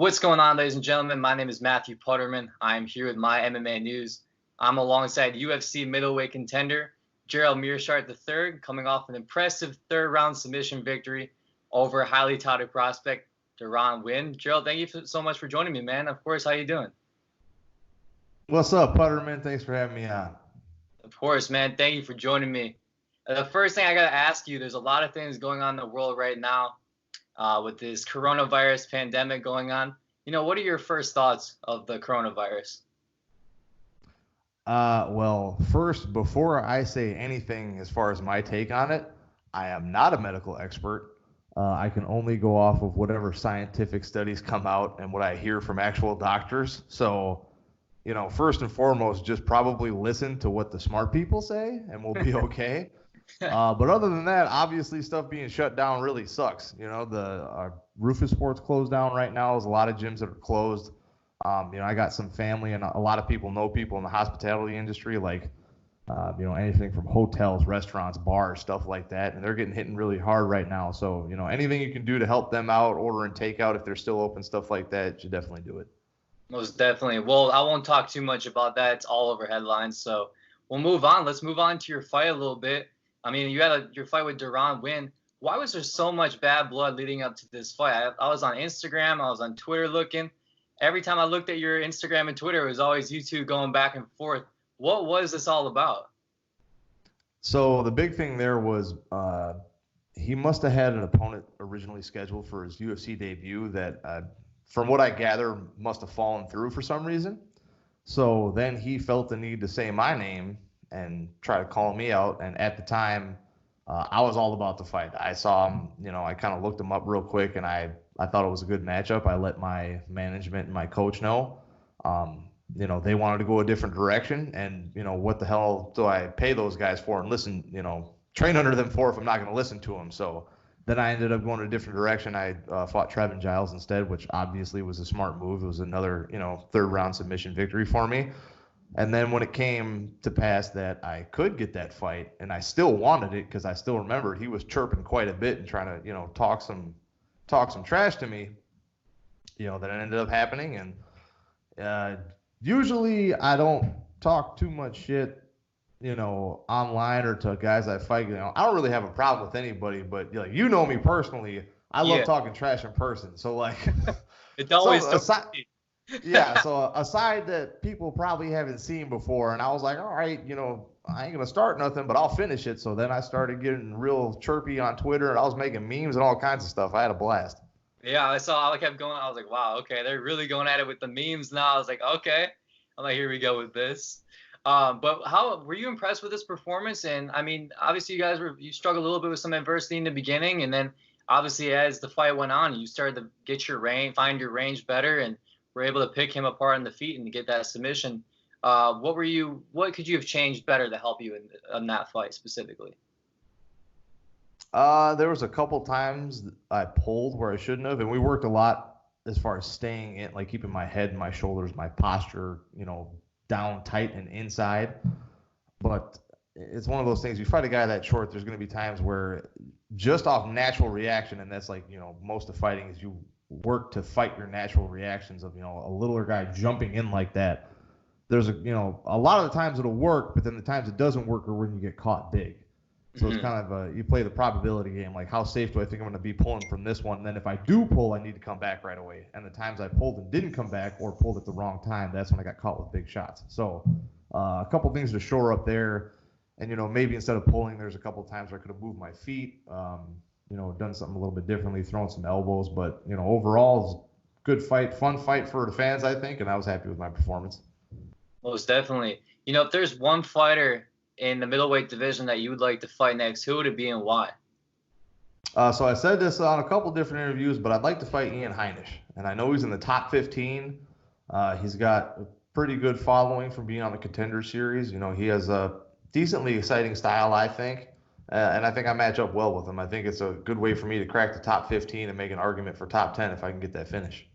What's going on, ladies and gentlemen? My name is Matthew Putterman. I'm here with my MMA news. I'm alongside UFC middleweight contender Gerald Meerschaert III, coming off an impressive third-round submission victory over highly touted prospect Deron Winn. Gerald, thank you so much for joining me, man. Of course, how you doing? What's up, Putterman? Thanks for having me on. Of course, man. Thank you for joining me. The first thing I got to ask you, there's a lot of things going on in the world right now with this coronavirus pandemic going on. What are your first thoughts of the coronavirus? Well, first, before I say anything as far as my take on it, I am not a medical expert. I can only go off of whatever scientific studies come out and what I hear from actual doctors. So, first and foremost, just probably listen to what the smart people say and we'll be okay. But other than that, obviously stuff being shut down really sucks. The Rufus Sports closed down right now. There's a lot of gyms that are closed. I got some family and a lot of people know people in the hospitality industry, like, anything from hotels, restaurants, bars, stuff like that. And they're getting hit really hard right now. So, anything you can do to help them out, order and takeout if they're still open, stuff like that, you should definitely do it. Most definitely. Well, I won't talk too much about that. It's all over headlines. So we'll move on. Let's move on to your fight a little bit. I mean, you had your fight with Deron Winn. Why was there so much bad blood leading up to this fight? I was on Instagram. I was on Twitter looking. Every time I looked at your Instagram and Twitter, it was always you two going back and forth. What was this all about? So the big thing there was he must have had an opponent originally scheduled for his UFC debut that, from what I gather, must have fallen through for some reason. So then he felt the need to say my name and try to call me out. And at the time, I was all about the fight. I saw him, I kind of looked him up real quick, and I thought it was a good matchup. I let my management and my coach know. They wanted to go a different direction, and, what the hell do I pay those guys for and listen, train under them for if I'm not going to listen to them? So then I ended up going a different direction. I fought Trevin Giles instead, which obviously was a smart move. It was another, third-round submission victory for me. And then when it came to pass that I could get that fight, and I still wanted it because I still remembered he was chirping quite a bit and trying to, talk some trash to me, that ended up happening. And usually I don't talk too much shit, online or to guys I fight. I don't really have a problem with anybody, but me personally, I love talking trash in person. So like, it's always so a side that people probably haven't seen before. And I was like, all right, I ain't going to start nothing, but I'll finish it. So then I started getting real chirpy on Twitter, and I was making memes and all kinds of stuff. I had a blast. Yeah, I kept going. I was like, wow, okay, they're really going at it with the memes now. I was like, okay. I'm like, here we go with this. But how were you impressed with this performance? And I mean, obviously you struggled a little bit with some adversity in the beginning, and then obviously as the fight went on, you started to get find your range better, and were able to pick him apart on the feet and get that submission. What could you have changed better to help you in that fight specifically? There was a couple times I pulled where I shouldn't have, and we worked a lot as far as staying in, like keeping my head, my shoulders, my posture, down tight and inside. But it's one of those things, you fight a guy that short, there's going to be times where just off natural reaction, and that's like, most of fighting is you work to fight your natural reactions of, a littler guy jumping in like that. There's a lot of the times it'll work, but then the times it doesn't work are when you get caught big. So It's kind of you play the probability game, like how safe do I think I'm going to be pulling from this one? And then if I do pull, I need to come back right away. And the times I pulled and didn't come back or pulled at the wrong time, that's when I got caught with big shots. So a couple things to shore up there. And, maybe instead of pulling, there's a couple times where I could have moved my feet, done something a little bit differently, thrown some elbows. But, overall, it's a good fight, fun fight for the fans, I think. And I was happy with my performance. Most definitely. If there's one fighter in the middleweight division that you would like to fight next, who would it be and why? So I said this on a couple different interviews, but I'd like to fight Ian Heinisch. And I know he's in the top 15. He's got a pretty good following from being on the Contender Series. He has a decently exciting style, I think. And I think I match up well with him. I think it's a good way for me to crack the top 15 and make an argument for top 10 if I can get that finish.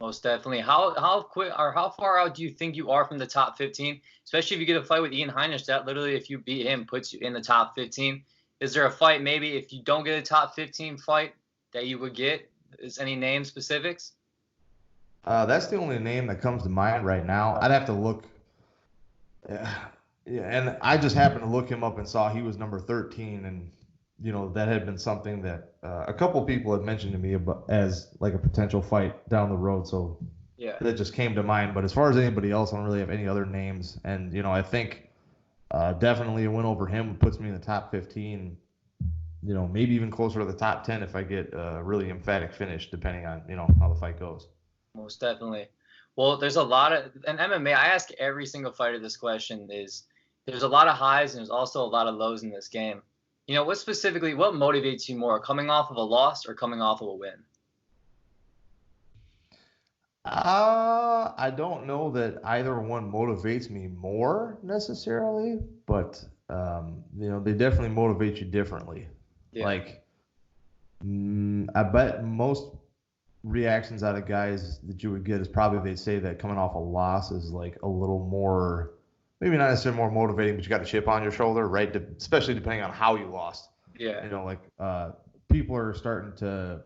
Most definitely. How quick or how far out do you think you are from the top 15? Especially if you get a fight with Ian Heinisch, that literally, if you beat him, puts you in the top 15. Is there a fight maybe if you don't get a top 15 fight that you would get? Is any name specifics? That's the only name that comes to mind right now. I'd have to look. Yeah, and I just happened to look him up and saw he was number 13, and that had been something that a couple people had mentioned to me about as like a potential fight down the road. So Yeah. that just came to mind. But as far as anybody else, I don't really have any other names. And I think definitely a win over him puts me in the top 15. Maybe even closer to the top 10 if I get a really emphatic finish, depending on how the fight goes. Most definitely. Well, there's a lot of in MMA. I ask every single fighter this question: there's a lot of highs and there's also a lot of lows in this game. What motivates you more, coming off of a loss or coming off of a win? I don't know that either one motivates me more necessarily, but they definitely motivate you differently. Yeah. Like, I bet most reactions out of guys that you would get is probably they'd say that coming off a loss is like a little more, maybe not necessarily more motivating, but you got a chip on your shoulder, right? Especially depending on how you lost. Yeah. People are starting to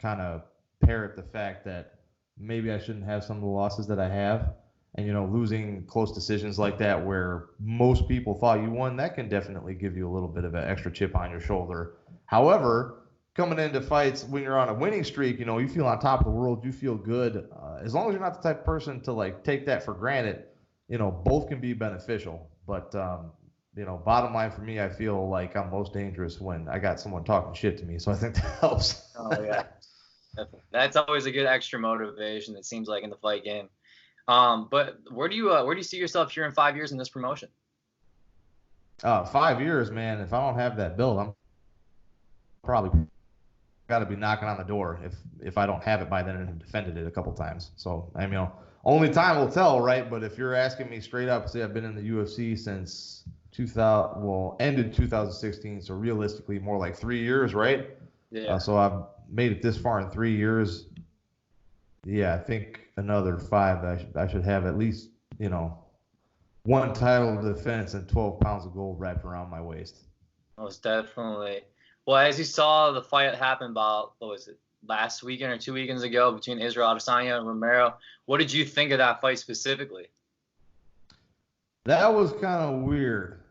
kind of parrot the fact that maybe I shouldn't have some of the losses that I have. And, losing close decisions like that where most people thought you won, that can definitely give you a little bit of an extra chip on your shoulder. However, coming into fights when you're on a winning streak, you feel on top of the world, you feel good. As long as you're not the type of person to like take that for granted, both can be beneficial. But, bottom line for me, I feel like I'm most dangerous when I got someone talking shit to me. So I think that helps. Oh yeah. That's always a good extra motivation, it seems like, in the fight game. But where do you see yourself here in 5 years in this promotion? 5 years, man. If I don't have that build, I'm probably got to be knocking on the door if I don't have it by then and have defended it a couple times. So only time will tell, right? But if you're asking me straight up, say I've been in the UFC since 2000, ended 2016, so realistically more like 3 years, right? Yeah. So I've made it this far in 3 years. Yeah, I think another 5. I should have at least one title defense and 12 pounds of gold wrapped around my waist. Most definitely. Well, as you saw the fight happen about, what was it, last weekend or 2 weekends ago between Israel Adesanya and Romero, what did you think of that fight specifically? That was kind of weird.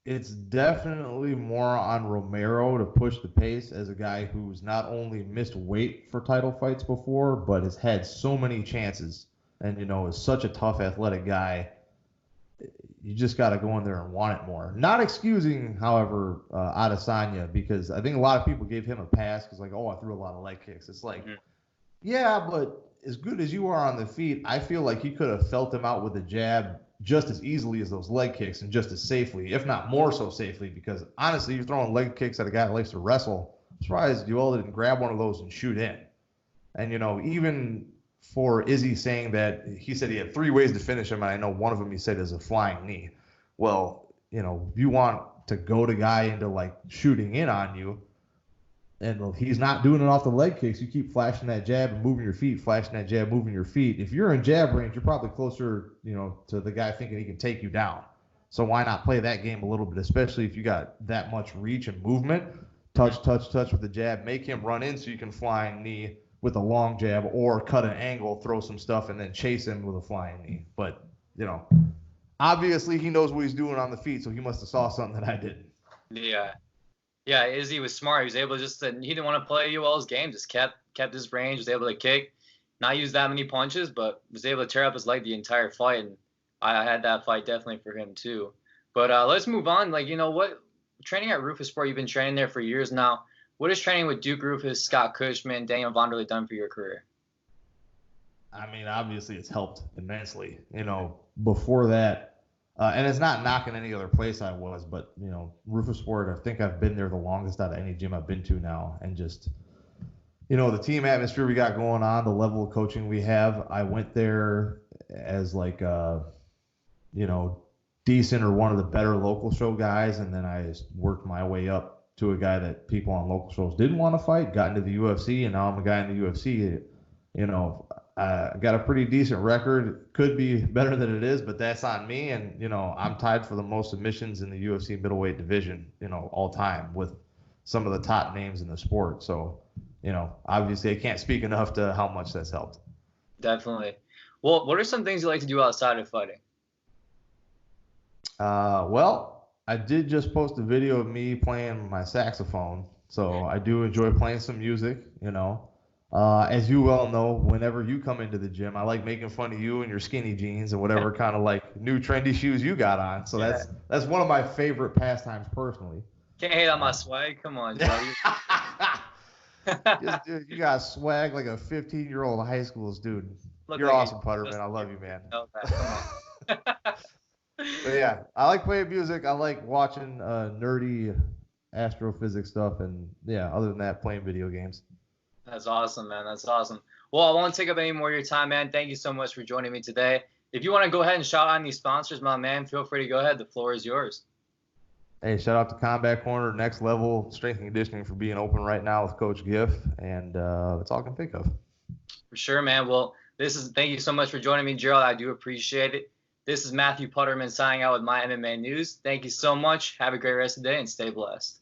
It's definitely more on Romero to push the pace as a guy who's not only missed weight for title fights before, but has had so many chances and, is such a tough athletic guy. You just got to go in there and want it more. Not excusing, however, Adesanya, because I think a lot of people gave him a pass because, like, I threw a lot of leg kicks. It's like, yeah, but as good as you are on the feet, I feel like he could have felt him out with a jab just as easily as those leg kicks and just as safely, if not more so safely, because honestly, you're throwing leg kicks at a guy that likes to wrestle. I'm surprised Joel didn't grab one of those and shoot in. And, even for Izzy saying that he said he had 3 ways to finish him, and I know one of them he said is a flying knee. Well, if you want to goad a guy into like shooting in on you, and he's not doing it off the leg kicks, you keep flashing that jab and moving your feet, flashing that jab, moving your feet. If you're in jab range, you're probably closer, to the guy thinking he can take you down. So why not play that game a little bit, especially if you got that much reach and movement? Touch with the jab, make him run in so you can flying knee with a long jab, or cut an angle, throw some stuff, and then chase him with a flying knee. But, obviously he knows what he's doing on the feet, so he must have saw something that I didn't. Yeah. Yeah, Izzy was smart. He was able to he didn't want to play Yoel's game, just kept his range, was able to kick, not use that many punches, but was able to tear up his leg the entire fight. And I had that fight definitely for him too. But let's move on. Like, what training at Rufus Sport, you've been training there for years now. What has training with Duke Rufus, Scott Cushman, Daniel Vonderlei done for your career? I mean, obviously it's helped immensely. Before that, and it's not knocking any other place I was, but, Rufus Sport, I think I've been there the longest out of any gym I've been to now. And just, the team atmosphere we got going on, the level of coaching we have, I went there as like, decent or one of the better local show guys. And then I worked my way up to a guy that people on local shows didn't want to fight, got into the UFC, and now I'm a guy in the UFC. Got a pretty decent record. Could be better than it is, but that's on me. And, I'm tied for the most submissions in the UFC middleweight division, all time with some of the top names in the sport. So, obviously I can't speak enough to how much that's helped. Definitely. Well, what are some things you like to do outside of fighting? Well, I did just post a video of me playing my saxophone, so I do enjoy playing some music, you know. As you well know, whenever you come into the gym, I like making fun of you and your skinny jeans and whatever kind of like new trendy shoes you got on. So Yeah. that's one of my favorite pastimes personally. Can't hate on my swag. Come on, Joe. Just dude, you got swag like a 15-year-old high school student. Look You're like awesome, Putter, just man. I love you, man. know that. Come on. But yeah, I like playing music. I like watching nerdy astrophysics stuff, and yeah, other than that, playing video games. That's awesome, man. That's awesome. Well, I won't take up any more of your time, man. Thank you so much for joining me today. If you want to go ahead and shout out these sponsors, my man, feel free to go ahead. The floor is yours. Hey, shout out to Combat Corner, Next Level Strength and Conditioning for being open right now with Coach Giff, and that's all I can think of. For sure, man. Well, thank you so much for joining me, Gerald. I do appreciate it. This is Matthew Putterman signing out with My MMA News. Thank you so much. Have a great rest of the day and stay blessed.